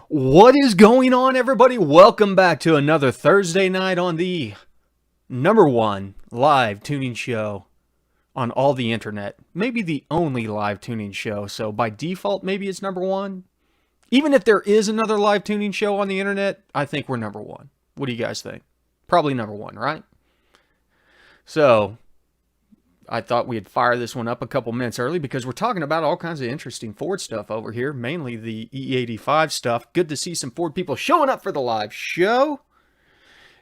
What is going on, everybody? Welcome back to another Thursday night on the number one live tuning show on all the internet. Maybe the only live tuning show, so by default, maybe it's number one. Even if there is another live tuning show on the internet, I think we're number one. What do you guys think? Probably number one, right? So, I thought we'd fire this one up a couple minutes early because we're talking about all kinds of interesting Ford stuff over here, mainly the E85 stuff. Good to see some Ford people showing up for the live show.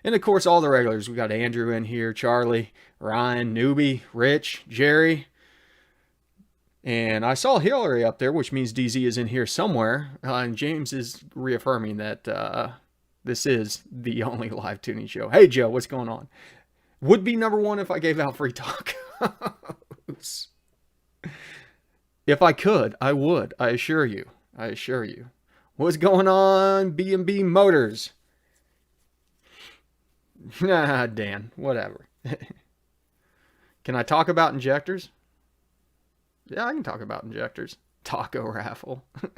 And of course, all the regulars. We got Andrew in here, Charlie, Ryan, Newbie, Rich, Jerry. And I saw Hillary up there, which means DZ is in here somewhere. And James is reaffirming that this is the only live tuning show. Hey, Joe, what's going on? Would be number one if I gave out free tacos. If I could, I would. I assure you. I assure you. What's going on, B&B Motors? Nah, Dan. Whatever. Can I talk about injectors? Yeah, I can talk about injectors. Taco raffle. I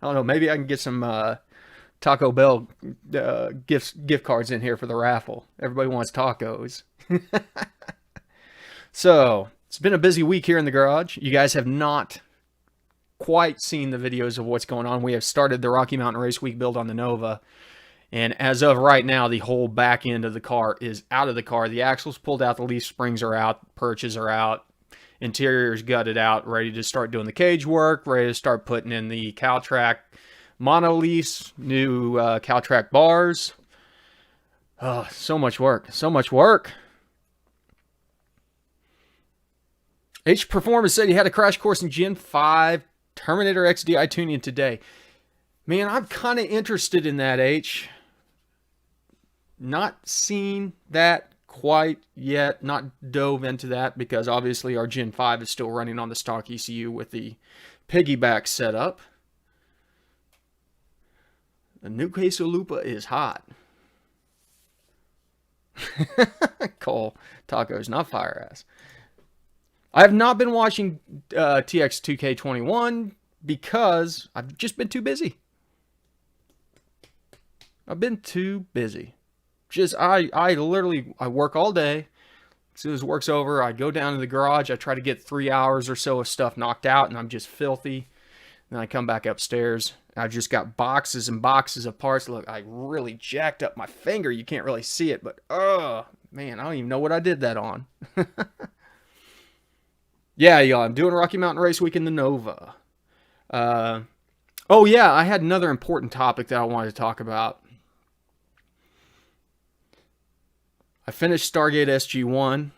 don't know. Maybe I can get some Taco Bell gift cards in here for the raffle. Everybody wants tacos. So, it's been a busy week here in the garage. You guys have not quite seen the videos of what's going on. We have started the Rocky Mountain Race Week build on the Nova. And as of right now, the whole back end of the car is out of the car. The axle's pulled out, the leaf springs are out, perches are out, interior's gutted out, ready to start doing the cage work, ready to start putting in the Caltrack monoleafs, new Caltrack bars. Oh, so much work. So much work. H Performance said he had a crash course in Gen 5 Terminator XDI tuning today. Man, I'm kind of interested in that, H. Not seen that quite yet. Not dove into that because obviously our Gen 5 is still running on the stock ECU with the piggyback setup. The new Queso Lupa is hot. Cole, tacos, not fire ass. I have not been watching TX2K21 because I've just been too busy. I've been too busy. I literally work all day. As soon as work's over, I go down to the garage. I try to get 3 hours or so of stuff knocked out, and I'm just filthy. Then I come back upstairs. I've just got boxes and boxes of parts. Look, I really jacked up my finger. You can't really see it, but oh man, I don't even know what I did that on. Yeah, y'all, I'm doing Rocky Mountain Race Week in the Nova. Oh yeah, I had another important topic that I wanted to talk about. I finished Stargate SG-1.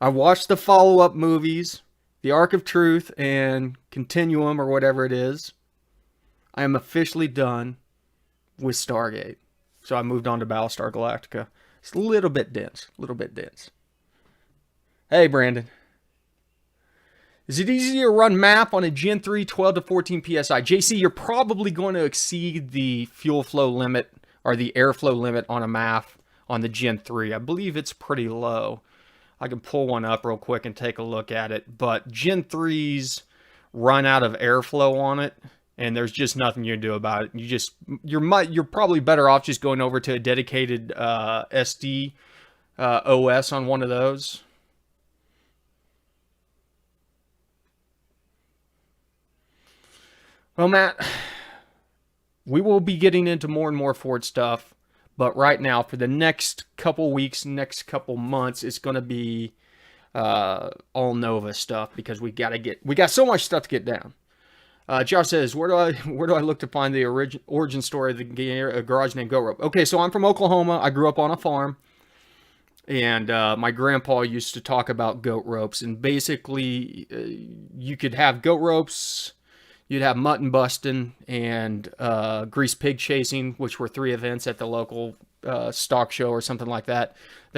I watched the follow-up movies, The Ark of Truth and Continuum or whatever it is. I am officially done with Stargate. So I moved on to Battlestar Galactica. It's a little bit dense. Hey, Brandon. Is it easy to run MAP on a Gen 3 12 to 14 PSI? JC, you're probably going to exceed the fuel flow limit or the airflow limit on a MAP on the Gen 3. I believe it's pretty low. I can pull one up real quick and take a look at it. But Gen 3s run out of airflow on it, and there's just nothing you can do about it. You're probably better off just going over to a dedicated SD OS on one of those. Well, Matt, we will be getting into more and more Ford stuff, but right now, for the next couple weeks, next couple months, it's going to be all Nova stuff because we got so much stuff to get down. Josh says, where do I look to find the origin story of the garage named Goat Rope? Okay, so I'm from Oklahoma. I grew up on a farm, and my grandpa used to talk about goat ropes, and basically, you could have goat ropes. You'd have mutton busting and grease pig chasing, which were 3 events at the local stock show or something like that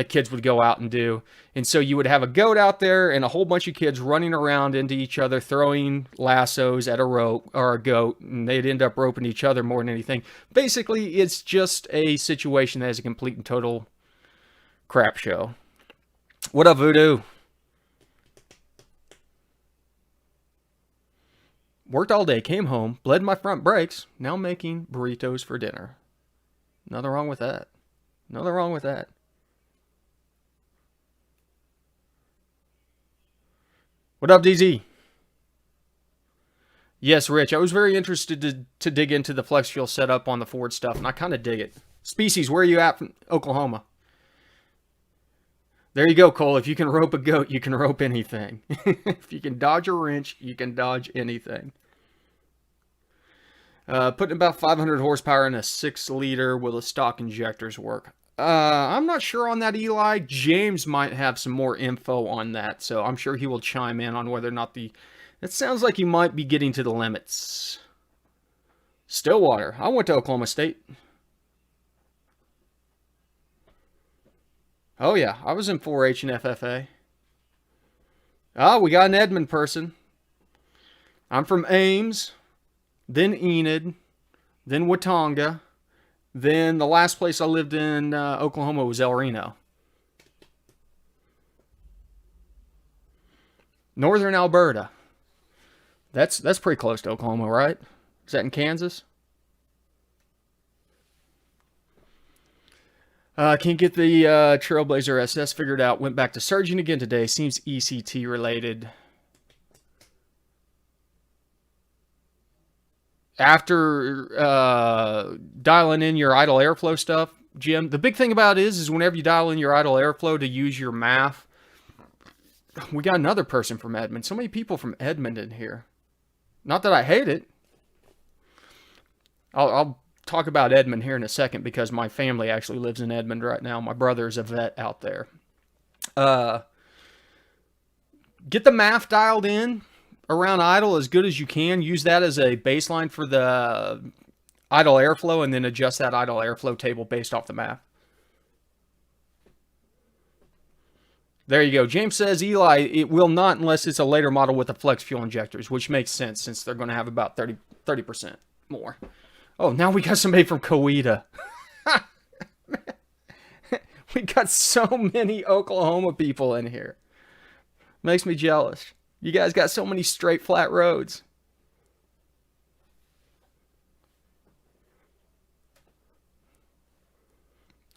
kids would go out and do. And so you would have a goat out there and a whole bunch of kids running around into each other, throwing lassos at a rope or a goat, and they'd end up roping each other more than anything. Basically, it's just a situation that is a complete and total crap show. What up, Voodoo? Worked all day, came home, bled my front brakes, now making burritos for dinner. Nothing wrong with that. Nothing wrong with that. What up, DZ? Yes, Rich. I was very interested to dig into the flex fuel setup on the Ford stuff, and I kind of dig it. Species, where are you at from Oklahoma? There you go, Cole. If you can rope a goat, you can rope anything. If you can dodge a wrench, you can dodge anything. Putting about 500 horsepower in a 6-liter, will the stock injectors work? I'm not sure on that, Eli. James might have some more info on that, so I'm sure he will chime in on whether or not the... It sounds like he might be getting to the limits. Stillwater. I went to Oklahoma State. Oh, yeah. I was in 4-H and FFA. Oh, we got an Edmond person. I'm from Ames, then Enid, then Watonga. Then the last place I lived in Oklahoma was El Reno. Northern Alberta. That's pretty close to Oklahoma, right? Is that in Kansas? Can't get the Trailblazer SS figured out. Went back to surging again today. Seems ECT related. After dialing in your idle airflow stuff, Jim, the big thing about it is whenever you dial in your idle airflow to use your MAF, we got another person from Edmond. So many people from Edmond in here. Not that I hate it. I'll talk about Edmond here in a second because my family actually lives in Edmond right now. My brother is a vet out there. Get the MAF dialed in around idle as good as you can. Use that as a baseline for the idle airflow and then adjust that idle airflow table based off the MAF. There you go. James says, Eli, it will not unless it's a later model with the flex fuel injectors, which makes sense since they're going to have about 30% more. Oh, now we got somebody from Coweta. We got so many Oklahoma people in here. Makes me jealous. You guys got so many straight, flat roads.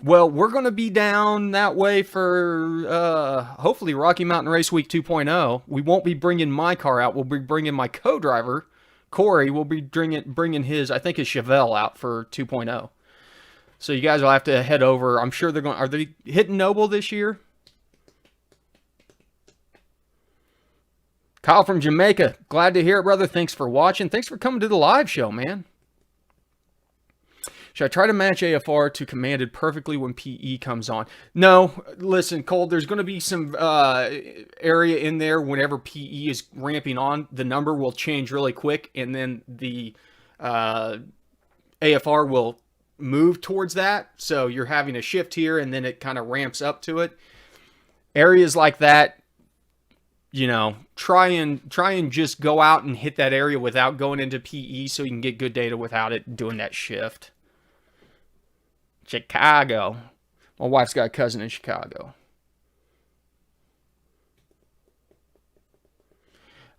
Well, we're going to be down that way for hopefully Rocky Mountain Race Week 2.0. We won't be bringing my car out. We'll be bringing my co-driver, Corey, will be bringing his, I think his Chevelle out for 2.0. So you guys will have to head over. I'm sure they're going. Are they hitting Noble this year? Kyle from Jamaica. Glad to hear it, brother. Thanks for watching. Thanks for coming to the live show, man. Should I try to match AFR to commanded perfectly when PE comes on? No. Listen, Cole, there's going to be some area in there whenever PE is ramping on. The number will change really quick, and then the AFR will move towards that. So you're having a shift here, and then it kind of ramps up to it. Areas like that, you know, try and just go out and hit that area without going into PE so you can get good data without it doing that shift. Chicago. My wife's got a cousin in Chicago.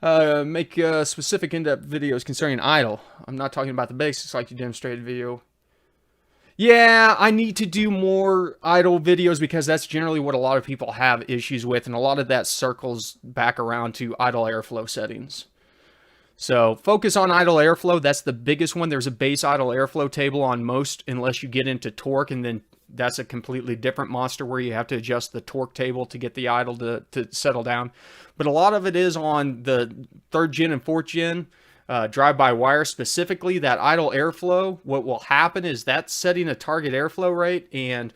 Make specific in-depth videos concerning idle. I'm not talking about the basics like you demonstrated video. Yeah, I need to do more idle videos because that's generally what a lot of people have issues with, and a lot of that circles back around to idle airflow settings. So focus on idle airflow. That's the biggest one. There's a base idle airflow table on most unless you get into torque, and then that's a completely different monster where you have to adjust the torque table to get the idle to settle down. But a lot of it is on the 3rd gen and 4th gen drive-by-wire, specifically that idle airflow. What will happen is that's setting a target airflow rate, and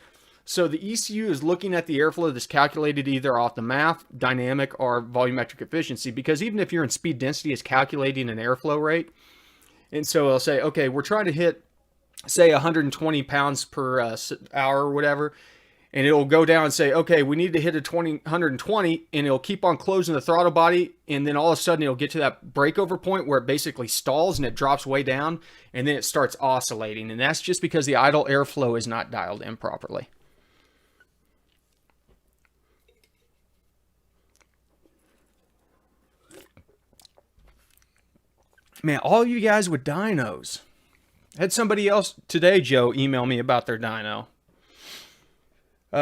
so the ECU is looking at the airflow that's calculated either off the MAF, dynamic, or volumetric efficiency, because even if you're in speed density, it's calculating an airflow rate. And so it'll say, okay, we're trying to hit, say, 120 pounds per hour or whatever, and it'll go down and say, okay, we need to hit 120, and it'll keep on closing the throttle body, and then all of a sudden it'll get to that breakover point where it basically stalls and it drops way down, and then it starts oscillating, and that's just because the idle airflow is not dialed in properly. Man, all you guys with dynos. I had somebody else today, Joe, email me about their dyno. Do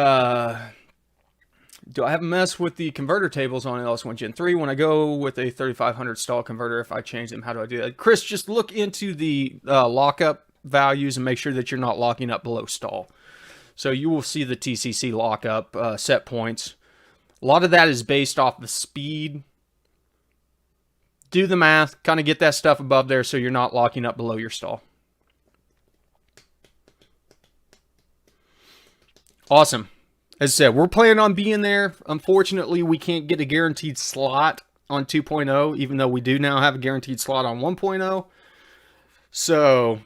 I have a mess with the converter tables on LS1 Gen 3 when I go with a 3500 stall converter? If I change them, how do I do that? Chris, just look into the lockup values and make sure that you're not locking up below stall. So you will see the TCC lockup set points. A lot of that is based off the speed. Do the math, kind of get that stuff above there so you're not locking up below your stall. Awesome. As I said, we're planning on being there. Unfortunately, we can't get a guaranteed slot on 2.0, even though we do now have a guaranteed slot on 1.0. So,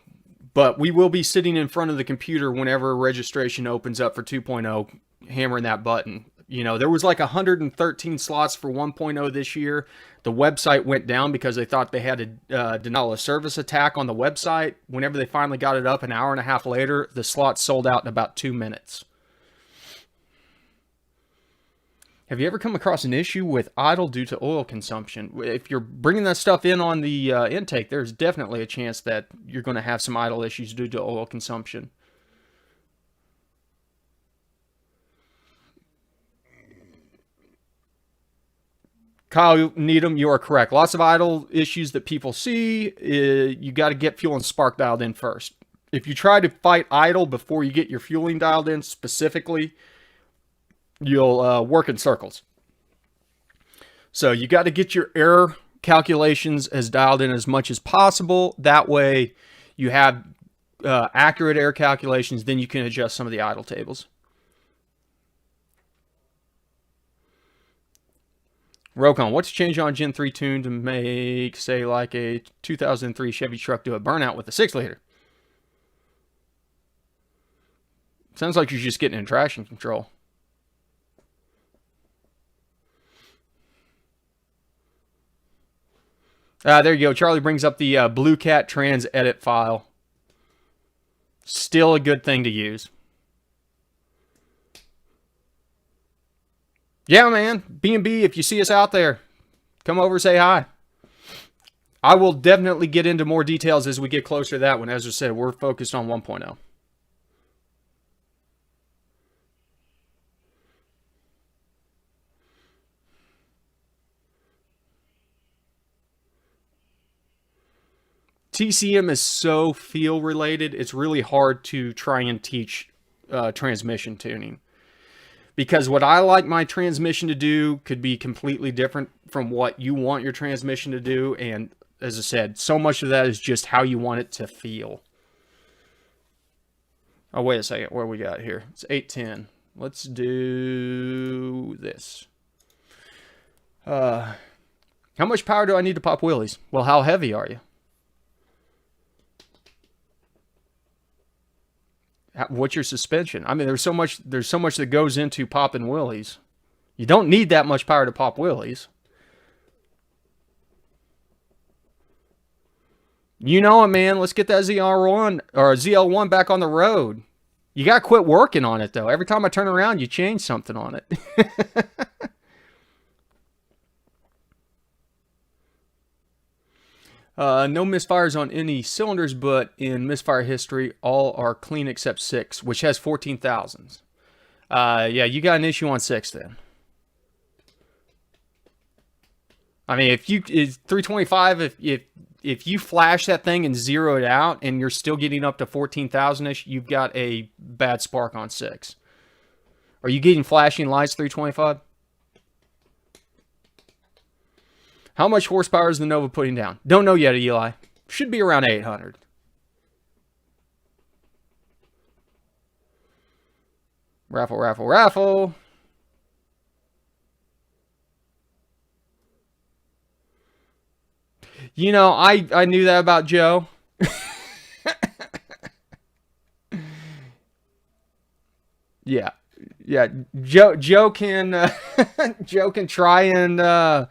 but we will be sitting in front of the computer whenever registration opens up for 2.0, hammering that button. You know, there was like 113 slots for 1.0 this year. The website went down because they thought they had a denial of service attack on the website. Whenever they finally got it up an hour and a half later, the slots sold out in about 2 minutes. Have you ever come across an issue with idle due to oil consumption? If you're bringing that stuff in on the intake, there's definitely a chance that you're going to have some idle issues due to oil consumption. Kyle Needham, you are correct. Lots of idle issues that people see. You got to get fuel and spark dialed in first. If you try to fight idle before you get your fueling dialed in specifically, you'll work in circles. So you got to get your error calculations as dialed in as much as possible. That way you have accurate error calculations. Then you can adjust some of the idle tables. Rokon, what's changed on Gen 3 tune to make, say, like a 2003 Chevy truck do a burnout with a 6-liter? Sounds like you're just getting in traction control. There you go. Charlie brings up the Blue Cat Trans edit file. Still a good thing to use. Yeah, man. B&B, if you see us out there, come over, say hi. I will definitely get into more details as we get closer to that one. As I said, we're focused on 1.0. TCM is so feel related, it's really hard to try and teach transmission tuning. Because what I like my transmission to do could be completely different from what you want your transmission to do. And as I said, so much of that is just how you want it to feel. Oh, wait a second. What do we got here? It's 810. Let's do this. How much power do I need to pop wheelies? Well, how heavy are you? What's your suspension? I mean, there's so much that goes into popping wheelies. You don't need that much power to pop wheelies. You know it, man. Let's get that ZR1 or ZL1 back on the road. You got to quit working on it, though. Every time I turn around, you change something on it. No misfires on any cylinders, but in misfire history, all are clean except 6, which has 14,000s. Yeah, you got an issue on 6 then. I mean, if you 325, if you flash that thing and zero it out, and you're still getting up to 14,000ish, you've got a bad spark on 6. Are you getting flashing lights 325? How much horsepower is the Nova putting down? Don't know yet, Eli. Should be around 800. Raffle, raffle, raffle. You know, I knew that about Joe. Yeah. Yeah, Joe can Joe can try and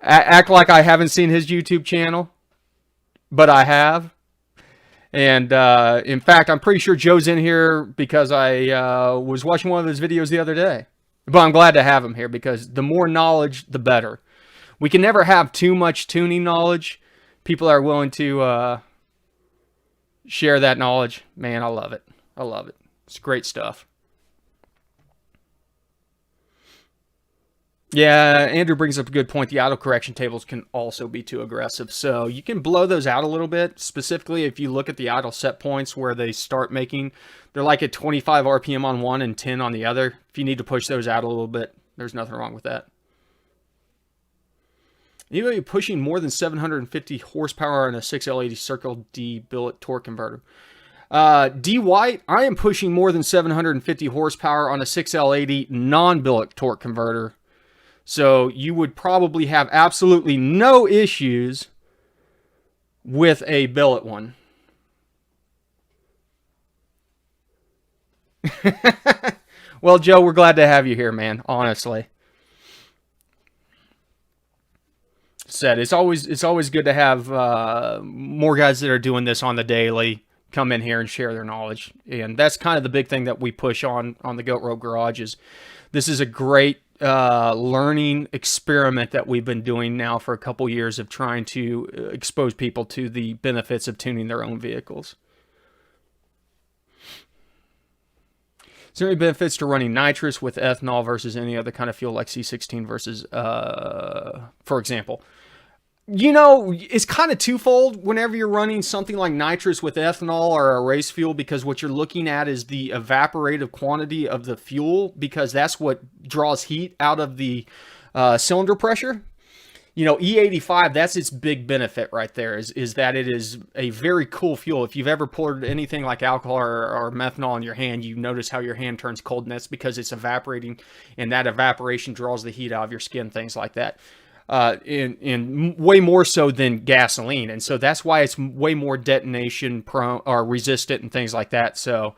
act like I haven't seen his YouTube channel, but I have. And in fact, I'm pretty sure Joe's in here because I was watching one of his videos the other day. But I'm glad to have him here because the more knowledge, the better. We can never have too much tuning knowledge People are willing to share that knowledge. Man, I love it. I love it. It's great stuff. Yeah, Andrew brings up a good point. The auto correction tables can also be too aggressive. So you can blow those out a little bit. Specifically, if you look at the idle set points where they start making, they're like at 25 RPM on one and 10 on the other. If you need to push those out a little bit, there's nothing wrong with that. Anybody pushing more than 750 horsepower on a 6L80 Circle D billet torque converter? D White, I am pushing more than 750 horsepower on a 6L80 non-billet torque converter. So you would probably have absolutely no issues with a billet one. Well, Joe, we're glad to have you here, man. Honestly, said it's always good to have more guys that are doing this on the daily come in here and share their knowledge, and that's kind of the big thing that we push on the Goat Rope Garage. Is this is a great learning experiment that we've been doing now for a couple years of trying to expose people to the benefits of tuning their own vehicles. Is there any benefits to running nitrous with ethanol versus any other kind of fuel like C16 versus, for example? You know, it's kind of twofold whenever you're running something like nitrous with ethanol or a race fuel, because what you're looking at is the evaporative quantity of the fuel, because that's what draws heat out of the cylinder pressure. You know, E85, that's its big benefit right there, is that it is a very cool fuel. If you've ever poured anything like alcohol or methanol on your hand, you notice how your hand turns cold, and that's because it's evaporating, and that evaporation draws the heat out of your skin, things like that. In way more so than gasoline, and so that's why it's way more detonation prone or resistant and things like that. So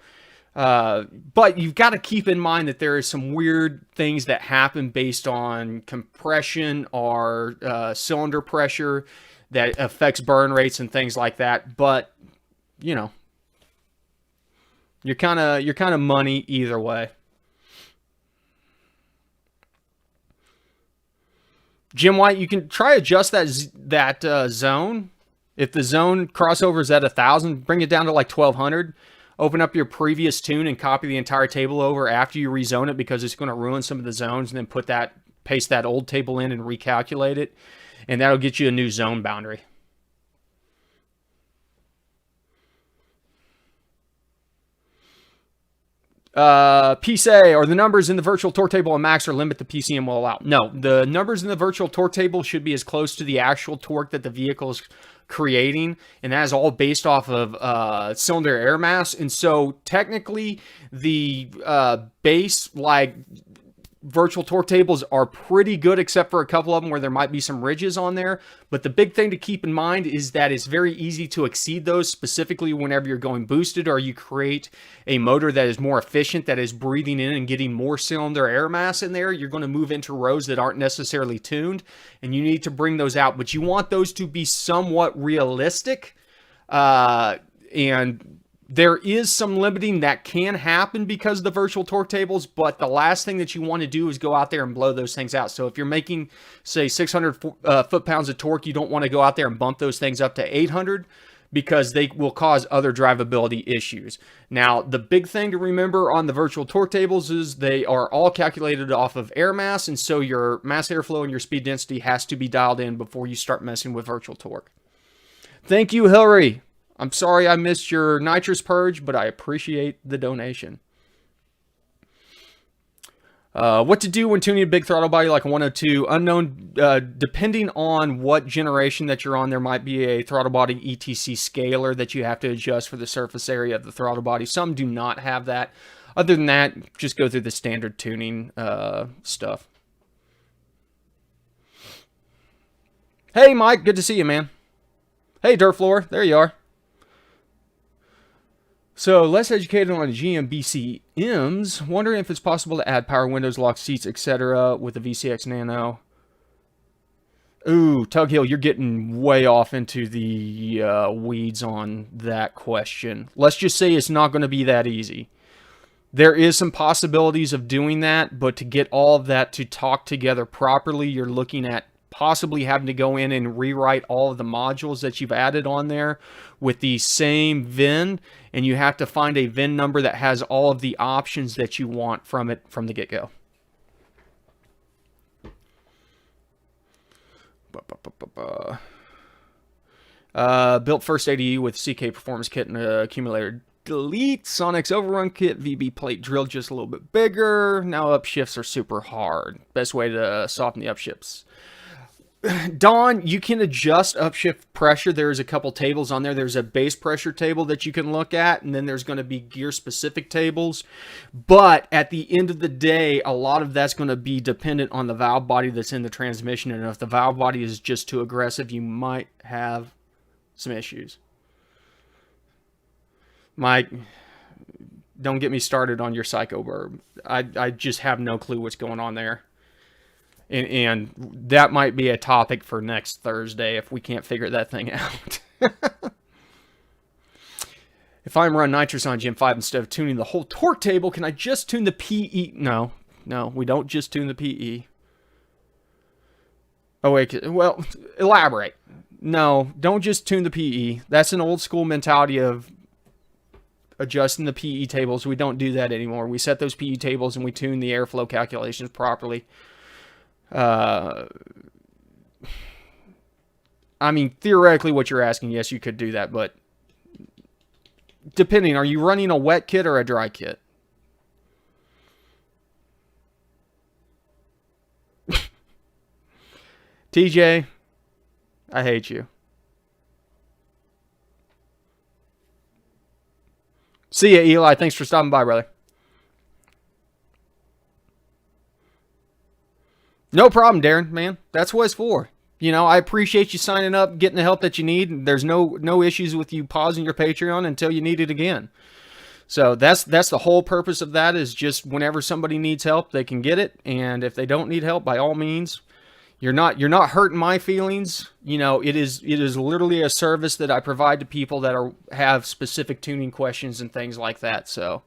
but you've got to keep in mind that there is some weird things that happen based on compression or cylinder pressure that affects burn rates and things like that. But you know, you're kind of money either way. Jim White, you can try adjust that zone. If the zone crossover is at 1,000, bring it down to like 1,200. Open up your previous tune and copy the entire table over after you rezone it, because it's going to ruin some of the zones, and then paste that old table in and recalculate it, and that'll get you a new zone boundary. PSA, or the numbers in the virtual torque table and max or limit the PCM will allow? No, the numbers in the virtual torque table should be as close to the actual torque that the vehicle is creating, and that is all based off of cylinder air mass. And so technically the base like virtual torque tables are pretty good, except for a couple of them where there might be some ridges on there. But the big thing to keep in mind is that it's very easy to exceed those, specifically whenever you're going boosted or you create a motor that is more efficient, that is breathing in and getting more cylinder air mass in there. You're going to move into rows that aren't necessarily tuned, and you need to bring those out. But you want those to be somewhat realistic, and there is some limiting that can happen because of the virtual torque tables, but the last thing that you want to do is go out there and blow those things out. So if you're making, say, 600 foot-pounds of torque, you don't want to go out there and bump those things up to 800, because they will cause other drivability issues. Now, the big thing to remember on the virtual torque tables is they are all calculated off of air mass, and so your mass airflow and your speed density has to be dialed in before you start messing with virtual torque. Thank you, Hillary. I'm sorry I missed your nitrous purge, but I appreciate the donation. What to do when tuning a big throttle body like a 102? Unknown. Depending on what generation that you're on, there might be a throttle body ETC scaler that you have to adjust for the surface area of the throttle body. Some do not have that. Other than that, just go through the standard tuning stuff. Hey, Mike. Good to see you, man. Hey, Dirt Floor. There you are. So, less educated on GM-BCMs, wondering if it's possible to add power windows, lock seats, etc. with the VCX Nano. Ooh, Tug Hill, you're getting way off into the weeds on that question. Let's just say it's not going to be that easy. There is some possibilities of doing that, but to get all of that to talk together properly, you're looking at possibly having to go in and rewrite all of the modules that you've added on there with the same VIN, and you have to find a VIN number that has all of the options that you want from it from the get-go. Built first ADU with CK Performance Kit and accumulator delete. Sonic's Overrun Kit, VB plate drilled just a little bit bigger. Now upshifts are super hard. Best way to soften the upshifts. Don, you can adjust upshift pressure. There's a couple tables on there. There's a base pressure table that you can look at, and then there's going to be gear specific tables. But at the end of the day, a lot of that's going to be dependent on the valve body that's in the transmission. And if the valve body is just too aggressive, you might have some issues. Mike, don't get me started on your psycho burb. I just have no clue what's going on there. And that might be a topic for next Thursday if we can't figure that thing out. If I'm running Nitrous on Gen 5 instead of tuning the whole torque table, can I just tune the PE? No, we don't just tune the PE. Oh, wait. Well, elaborate. No, don't just tune the PE. That's an old school mentality of adjusting the PE tables. We don't do that anymore. We set those PE tables and we tune the airflow calculations properly. I mean, theoretically what you're asking, yes, you could do that, but depending, are you running a wet kit or a dry kit? TJ, I hate you. See ya, Eli. Thanks for stopping by, brother. No problem, Darren, man. That's what it's for. You know, I appreciate you signing up, getting the help that you need. There's no issues with you pausing your Patreon until you need it again. So that's the whole purpose of that, is just whenever somebody needs help, they can get it. And if they don't need help, by all means, you're not hurting my feelings. You know, it is literally a service that I provide to people that have specific tuning questions and things like that. So.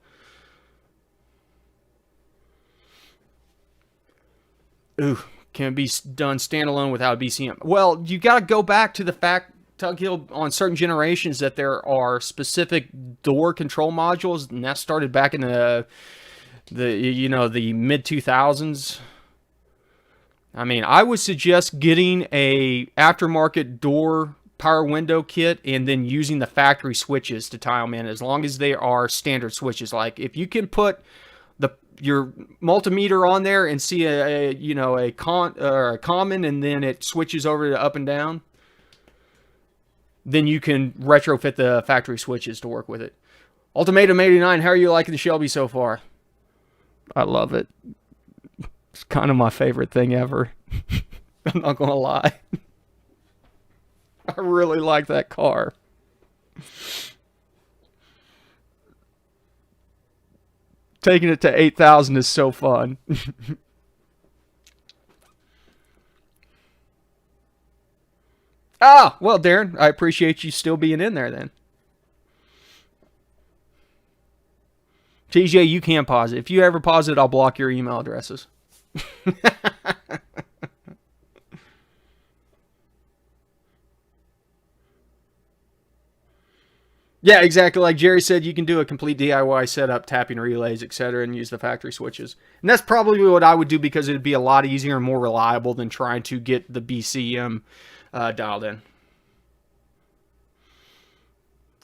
Ooh, can it be done standalone without a BCM? Well, you got to go back to the fact, Tug Hill, on certain generations that there are specific door control modules, and that started back in the mid 2000s. I mean, I would suggest getting a aftermarket door power window kit and then using the factory switches to tie them in, as long as they are standard switches. Like if you can put your multimeter on there and see a common, and then it switches over to up and down, then you can retrofit the factory switches to work with it. Ultimatum 89, how are you liking the Shelby so far? I love it. It's kind of my favorite thing ever. I'm not gonna lie. I really like that car. Taking it to 8,000 is so fun. Ah, well, Darren, I appreciate you still being in there then. TJ, you can pause it. If you ever pause it, I'll block your email addresses. Yeah, exactly. Like Jerry said, you can do a complete DIY setup, tapping relays, etc., and use the factory switches. And that's probably what I would do, because it would be a lot easier and more reliable than trying to get the BCM dialed in.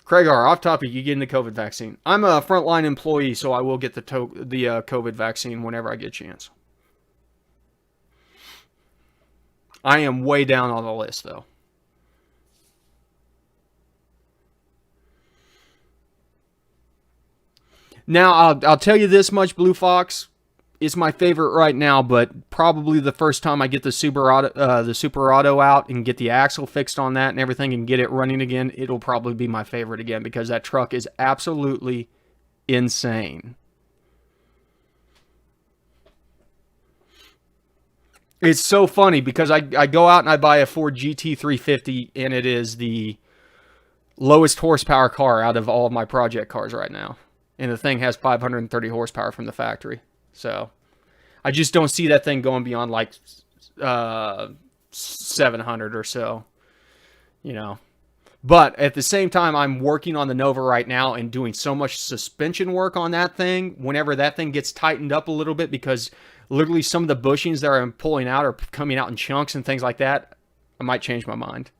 Craig R., off topic, you getting the COVID vaccine? I'm a frontline employee, so I will get the COVID vaccine whenever I get a chance. I am way down on the list, though. Now, I'll tell you this much, Blue Fox, it's my favorite right now, but probably the first time I get the Super Auto out and get the axle fixed on that and everything and get it running again, it'll probably be my favorite again, because that truck is absolutely insane. It's so funny because I go out and I buy a Ford GT350, and it is the lowest horsepower car out of all of my project cars right now. And the thing has 530 horsepower from the factory. So I just don't see that thing going beyond like 700 or so, you know. But at the same time, I'm working on the Nova right now and doing so much suspension work on that thing. Whenever that thing gets tightened up a little bit, because literally some of the bushings that I'm pulling out are coming out in chunks and things like that, I might change my mind.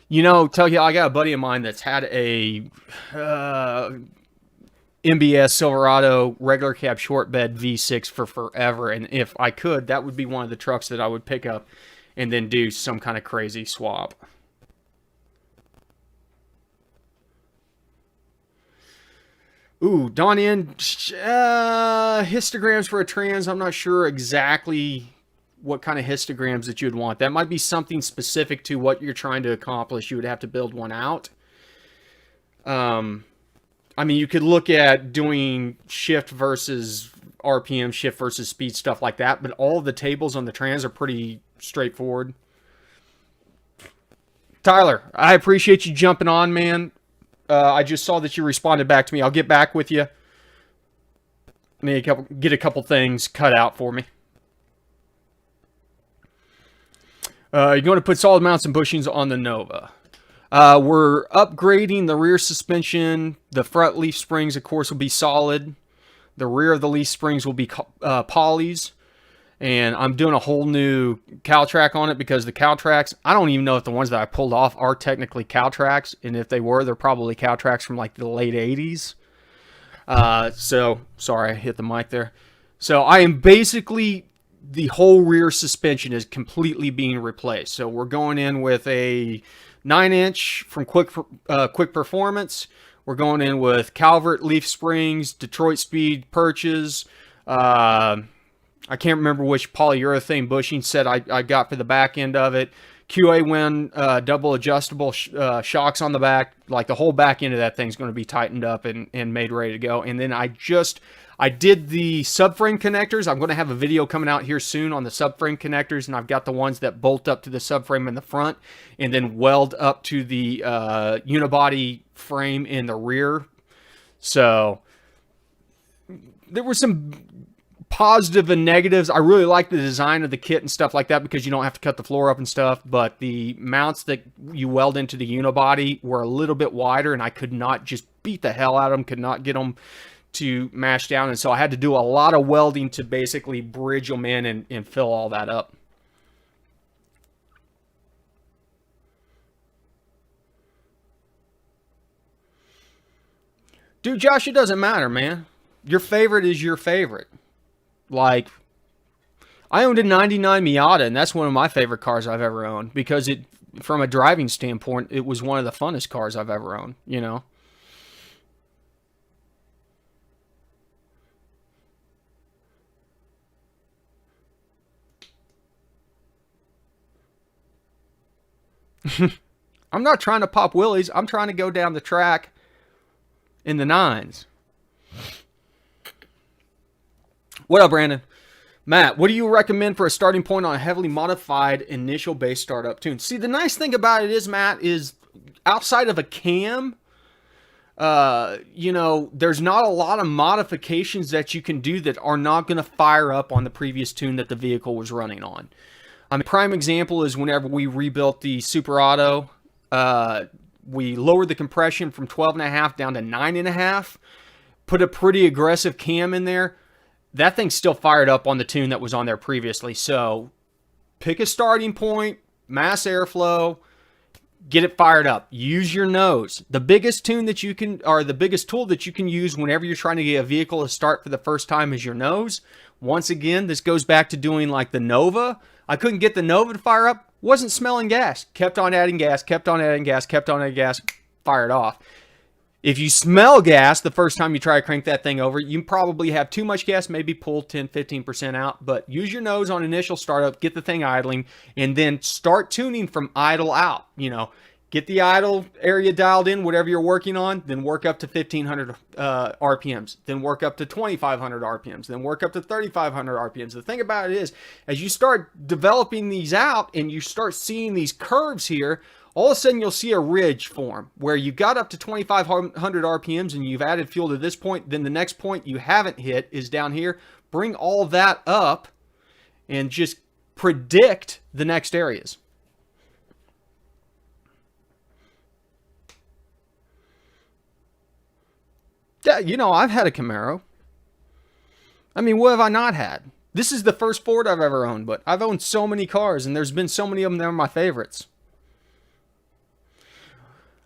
You know, tell you, I got a buddy of mine that's had a MBS Silverado regular cab short bed V6 for forever, and if I could, that would be one of the trucks that I would pick up and then do some kind of crazy swap. Ooh, Don N, histograms for a trans. I'm not sure exactly what kind of histograms that you'd want. That might be something specific to what you're trying to accomplish. You would have to build one out. I mean, you could look at doing shift versus RPM, shift versus speed, stuff like that, but all of the tables on the trans are pretty straightforward. Tyler, I appreciate you jumping on, man. I just saw that you responded back to me. I'll get back with you. Get a couple things cut out for me. You're going to put solid mounts and bushings on the Nova. We're upgrading the rear suspension. The front leaf springs, of course, will be solid. The rear of the leaf springs will be polys. And I'm doing a whole new cow track on it because the cow tracks, I don't even know if the ones that I pulled off are technically cow tracks. And if they were, they're probably cow tracks from like the late 80s. So, sorry, I hit the mic there. So I am basically, the whole rear suspension is completely being replaced. So we're going in with a 9-inch from Quick Performance. We're going in with Calvert leaf springs, Detroit Speed perches. I can't remember which polyurethane bushing set I got for the back end of it. QA-Win double adjustable shocks on the back. Like the whole back end of that thing's going to be tightened up and made ready to go. And then I did the subframe connectors. I'm going to have a video coming out here soon on the subframe connectors, and I've got the ones that bolt up to the subframe in the front and then weld up to the unibody frame in the rear. So there were some positive and negatives. I really like the design of the kit and stuff like that because you don't have to cut the floor up and stuff, but the mounts that you weld into the unibody were a little bit wider, and I could not just beat the hell out of them, could not get them to mash down, and so I had to do a lot of welding to basically bridge them in and fill all that up. Dude, Josh, it doesn't matter, man. Your favorite is your favorite. Like, I owned a 99 Miata, and that's one of my favorite cars I've ever owned because it, from a driving standpoint, it was one of the funnest cars I've ever owned, you know? I'm not trying to pop willies. I'm trying to go down the track in the nines. What up, Brandon? Matt, what do you recommend for a starting point on a heavily modified initial base startup tune? See, the nice thing about it is, Matt, is outside of a cam, you know, there's not a lot of modifications that you can do that are not going to fire up on the previous tune that the vehicle was running on. I mean, prime example is whenever we rebuilt the Super Auto, we lowered the compression from 12.5 down to 9.5, put a pretty aggressive cam in there. That thing still fired up on the tune that was on there previously. So pick a starting point, mass airflow, get it fired up. Use your nose. The biggest tune that you can, or the biggest tool that you can use whenever you're trying to get a vehicle to start for the first time is your nose. Once again, this goes back to doing like the Nova. I couldn't get the Nova to fire up. Wasn't smelling gas. Kept on adding gas, kept on adding gas, kept on adding gas, fired off. If you smell gas the first time you try to crank that thing over, you probably have too much gas, maybe pull 10, 15% out, but use your nose on initial startup, get the thing idling, and then start tuning from idle out. You know, get the idle area dialed in, whatever you're working on, then work up to 1,500 RPMs, then work up to 2,500 RPMs, then work up to 3,500 RPMs. The thing about it is, as you start developing these out and you start seeing these curves here, all of a sudden you'll see a ridge form where you got up to 2,500 RPMs and you've added fuel to this point. Then the next point you haven't hit is down here. Bring all that up and just predict the next areas. Yeah, you know, I've had a Camaro. I mean, what have I not had? This is the first Ford I've ever owned, but I've owned so many cars, and there's been so many of them that are my favorites.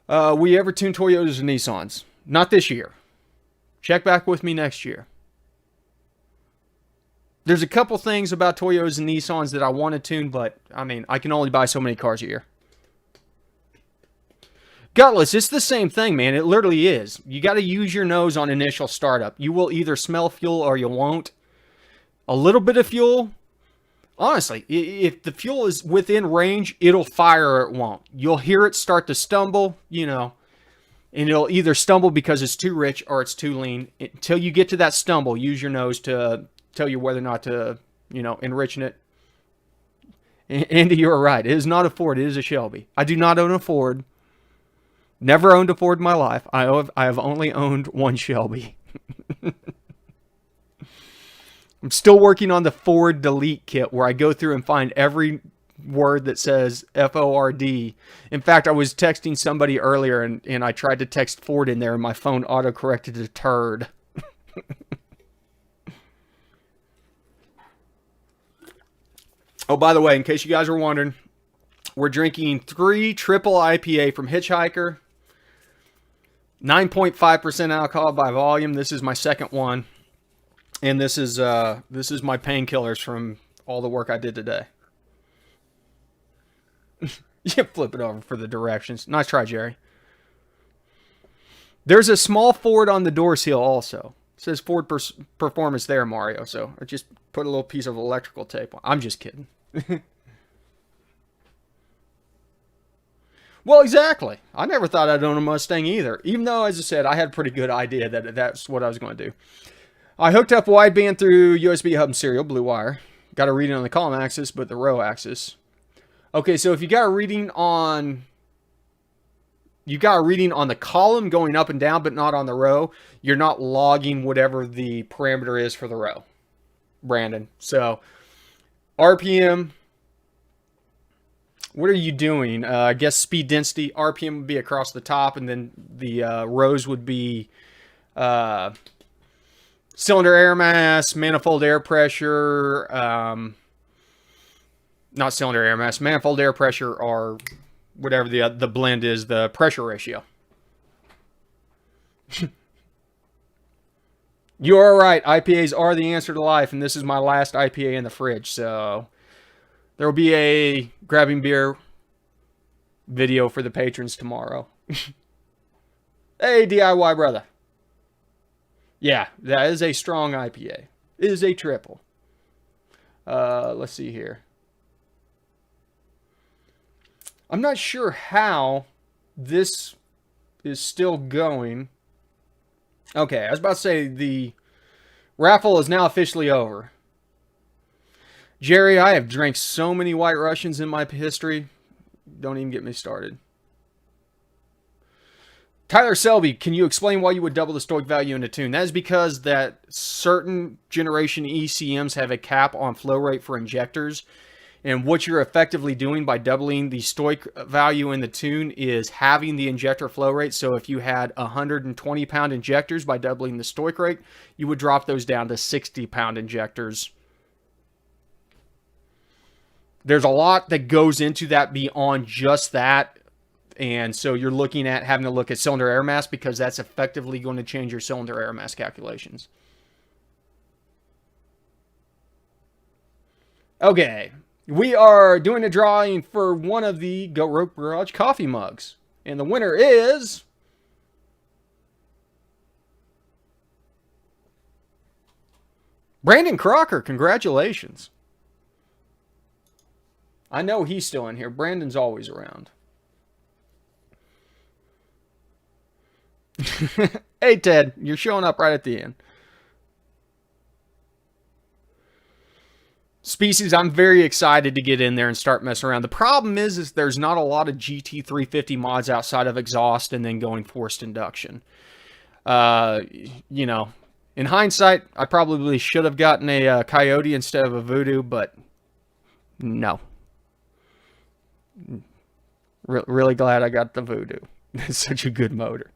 We ever tune Toyotas and Nissans? Not this year. Check back with me next year. There's a couple things about Toyotas and Nissans that I want to tune, but, I mean, I can only buy so many cars a year. Gutless, it's the same thing, man. It literally is. You got to use your nose on initial startup. You will either smell fuel or you won't. A little bit of fuel, honestly, if the fuel is within range, it'll fire or it won't. You'll hear it start to stumble, you know, and it'll either stumble because it's too rich or it's too lean. Until you get to that stumble, use your nose to tell you whether or not to, you know, enrichen it. Andy, you're right. It is not a Ford. It is a Shelby. I do not own a Ford. Never owned a Ford in my life. I have only owned one Shelby. I'm still working on the Ford delete kit where I go through and find every word that says F-O-R-D. In fact, I was texting somebody earlier and I tried to text Ford in there and my phone auto-corrected to turd. Oh, by the way, in case you guys were wondering, we're drinking 3 triple IPA from Hitchhiker. 9.5% alcohol by volume. This is my second one. And this is my painkillers from all the work I did today. You flip it over for the directions. Nice try, Jerry. There's a small Ford on the door seal also. It says Ford Performance there, Mario. So I just put a little piece of electrical tape on. I'm just kidding. Well, exactly. I never thought I'd own a Mustang either. Even though, as I said, I had a pretty good idea that that's what I was going to do. I hooked up wideband through USB hub and serial, blue wire. Got a reading on the column axis, but the row axis. Okay, so if you got a reading on... You got a reading on the column going up and down, but not on the row, you're not logging whatever the parameter is for the row, Brandon. So, RPM... What are you doing? I guess speed density. RPM would be across the top, and then the rows would be cylinder air mass, manifold air pressure, not cylinder air mass, manifold air pressure, or whatever the blend is, the pressure ratio. You are right. IPAs are the answer to life, and this is my last IPA in the fridge, so... There will be a grabbing beer video for the patrons tomorrow. Hey, DIY brother. Yeah, that is a strong IPA. It is a triple. Let's see here. I'm not sure how this is still going. Okay, I was about to say the raffle is now officially over. Jerry, I have drank so many White Russians in my history. Don't even get me started. Tyler Selby, can you explain why you would double the stoic value in a tune? That is because that certain generation ECMs have a cap on flow rate for injectors. And what you're effectively doing by doubling the stoic value in the tune is having the injector flow rate. So if you had 120 pound injectors, by doubling the stoic rate, you would drop those down to 60 pound injectors. There's a lot that goes into that beyond just that. And so you're looking at having to look at cylinder air mass because that's effectively going to change your cylinder air mass calculations. Okay. We are doing a drawing for one of the Go Rope Garage coffee mugs. And the winner is... Brandon Crocker. Congratulations. I know he's still in here. Brandon's always around. Hey, Ted. You're showing up right at the end. species I'm very excited to get in there and start messing around. The problem is there's not a lot of GT350 mods outside of exhaust and then going forced induction. You know, in hindsight, I probably should have gotten a Coyote instead of a Voodoo, but no. Really glad I got the Voodoo. It's such a good motor.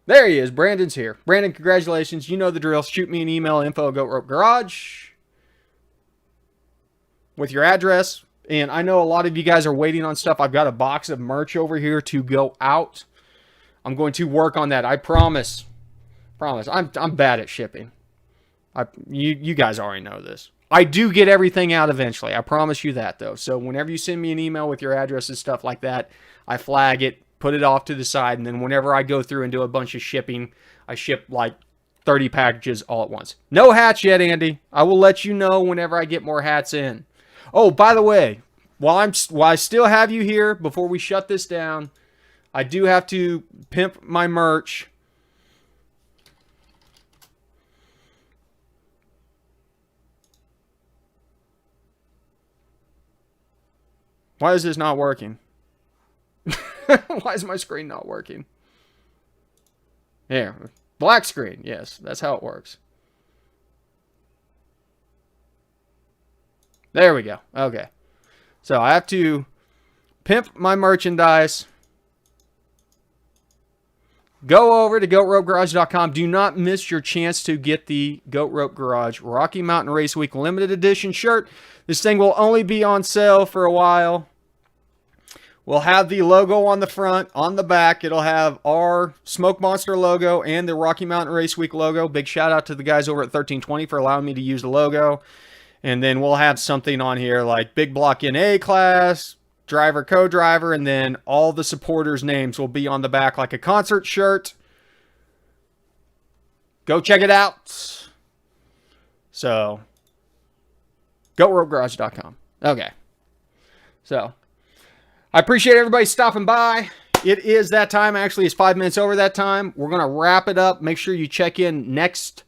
There he is. Brandon's here. Brandon, congratulations. You know the drill. Shoot me an email, info@GoatRopeGarage, with your address. And I know a lot of you guys are waiting on stuff. I've got a box of merch over here to go out. I'm going to work on that. I promise. I'm bad at shipping. You guys already know this. I do get everything out eventually. I promise you that, though. So whenever you send me an email with your address and stuff like that, I flag it, put it off to the side, and then whenever I go through and do a bunch of shipping, I ship like 30 packages all at once. No hats yet, Andy. I will let you know whenever I get more hats in. Oh, by the way, while I still have you here, before we shut this down, I do have to pimp my merch. Why is this not working? Why is my screen not working? Here, black screen. Yes, that's how it works. There we go. Okay. So I have to pimp my merchandise. Go over to GoatRopeGarage.com. Do not miss your chance to get the Goat Rope Garage Rocky Mountain Race Week limited edition shirt. This thing will only be on sale for a while. We'll have the logo on the front. On the back, it'll have our Smoke Monster logo and the Rocky Mountain Race Week logo. Big shout out to the guys over at 1320 for allowing me to use the logo. And then we'll have something on here like Big Block in A class, driver, co-driver, and then all the supporters' names will be on the back like a concert shirt. Go check it out. So, GoatRopeGarage.com. Okay. So, I appreciate everybody stopping by. It is that time. Actually, it's 5 minutes over that time. We're going to wrap it up. Make sure you check in next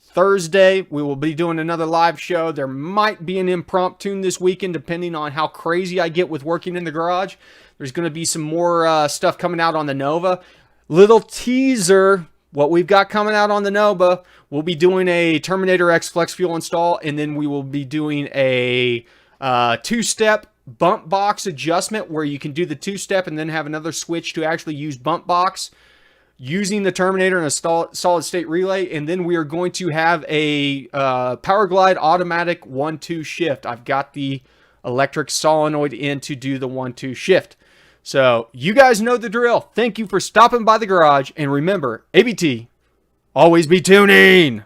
Thursday. We will be doing another live show. There might be an impromptu this weekend, depending on how crazy I get with working in the garage. There's going to be some more stuff coming out on the Nova. Little teaser, what we've got coming out on the Nova. We'll be doing a Terminator X Flex Fuel install, and then we will be doing a two-step bump box adjustment where you can do the two-step and then have another switch to actually use bump box using the Terminator and a solid state relay. And then we are going to have a Power Glide automatic 1-2 shift. I've got the electric solenoid in to do the 1-2 shift. So you guys know the drill. Thank you for stopping by the garage. And remember, ABT, always be tuning.